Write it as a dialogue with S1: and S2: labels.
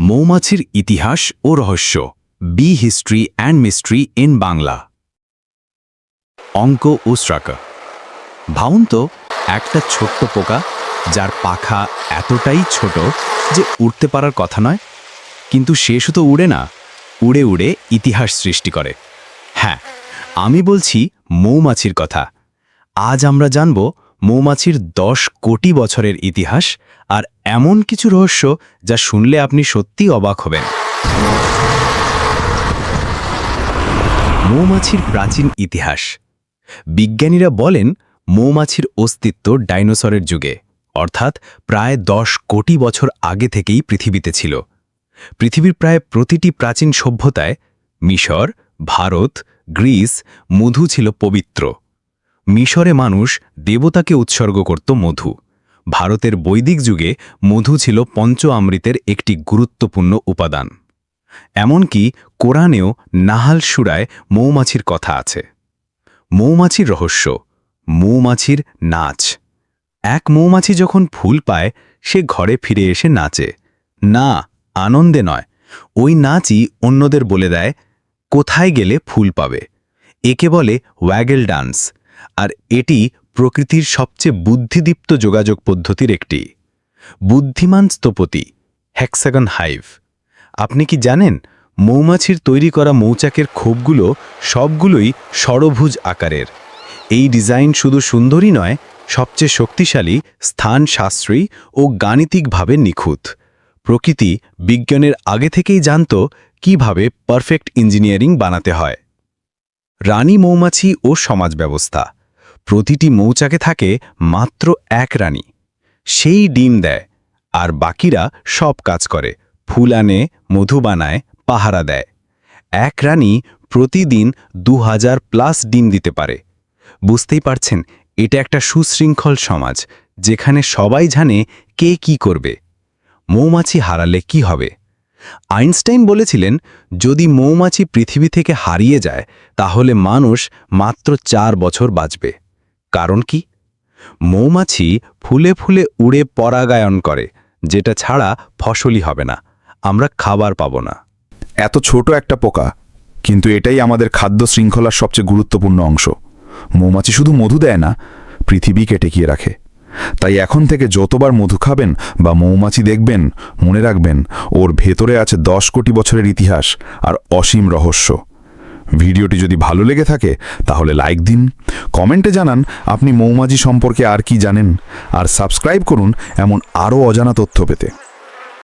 S1: মৌমাছির ইতিহাস ও রহস্য, bee history and mystery in Bangla. অঙ্ক ও স্ট্রাকা। ভাবুন তো, একটা ছোট্ট পোকা যার পাখা এতটাই ছোট যে উড়তে পারার কথা নয়, কিন্তু সে শুধু উড়ে না, উড়ে উড়ে ইতিহাস সৃষ্টি করে। হ্যাঁ, আমি বলছি মৌমাছির কথা। আজ আমরা জানব মৌমাছির 10 কোটি বছরের ইতিহাস আর এমন কিছু রহস্য যা শুনলে আপনি সত্যিই অবাক হবেন। মৌমাছির প্রাচীন ইতিহাস। বিজ্ঞানীরা বলেন মৌমাছির অস্তিত্ব ডাইনোসরের যুগে, অর্থাৎ প্রায় 10 কোটি বছর আগে থেকেই পৃথিবীতে ছিল। পৃথিবীর প্রায় প্রতিটি প্রাচীন সভ্যতায়, মিশর, ভারত, গ্রিস, মধু ছিল পবিত্র। মিশরে মানুষ দেবতাকে উৎসর্গ করত মধু। ভারতের বৈদিক যুগে মধু ছিল পঞ্চ অমৃতের একটি গুরুত্বপূর্ণ উপাদান। এমনকি কোরআনেও নাহাল সূরায় মৌমাছির কথা আছে। মৌমাছির রহস্য, মৌমাছির নাচ। এক মৌমাছি যখন ফুল পায়, সে ঘরে ফিরে এসে নাচে। না, আনন্দে নয়, ওই নাচই অন্যদের বলে দেয় কোথায় গেলে ফুল পাবে। একে বলে ওয়াগেল ডান্স, আর এটি প্রকৃতির সবচেয়ে বুদ্ধিদীপ্ত যোগাযোগ পদ্ধতির একটি। বুদ্ধিমান স্থপতি, হেক্সাগন হাইভ। আপনি কি জানেন মৌমাছির তৈরি করা মৌচাকের খোপগুলো সবগুলোই ষড়ভুজ আকারের? এই ডিজাইন শুধু সুন্দরই নয়, সবচেয়ে শক্তিশালী, স্থান সাশ্রয়ী ও গাণিতিকভাবে নিখুঁত। প্রকৃতি বিজ্ঞানের আগে থেকেই জানত কিভাবে পারফেক্ট ইঞ্জিনিয়ারিং বানাতে হয়। রানী মৌমাছি ও সমাজ ব্যবস্থা। প্রতিটি মৌচাকে থাকে মাত্র এক রানী। সেই ডিম দেয়, আর বাকিরা সব কাজ করে, ফুল আনে, মধু বানায়, পাহারা দেয়। এক রানী প্রতিদিন 2000+ ডিম দিতে পারে। বুঝতেই পারছেন, এটা একটা সুশৃঙ্খল সমাজ, যেখানে সবাই জানে কে কি করবে। মৌমাছি হারালে কি হবে? আইনস্টাইন বলেছিলেন, যদি মৌমাছি পৃথিবী থেকে হারিয়ে যায়, তাহলে মানুষ মাত্র 4 বছর বাঁচবে। কারণ কি? মৌমাছি ফুলে ফুলে উড়ে পরাগায়ন করে, যেটা ছাড়া ফসলই হবে না, আমরা খাবার পাব না।
S2: এত ছোট একটা পোকা, কিন্তু এটাই আমাদের খাদ্য শৃঙ্খলার সবচেয়ে গুরুত্বপূর্ণ অংশ। মৌমাছি শুধু মধু দেয় না, পৃথিবীকে টিকিয়ে রাখে। তাই এখন থেকে যতবার মধু খাবেন বা মৌমাছি দেখবেন, মনে রাখবেন ওর ভেতরে আছে 10 কোটি বছরের ইতিহাস আর অসীম রহস্য। ভিডিওটি যদি ভালো লেগে থাকে তাহলে লাইক দিন, কমেন্টে জানান আপনি মৌমাছি সম্পর্কে আর কি জানেন, আর সাবস্ক্রাইব করুন এমন আরও অজানা তথ্য পেতে।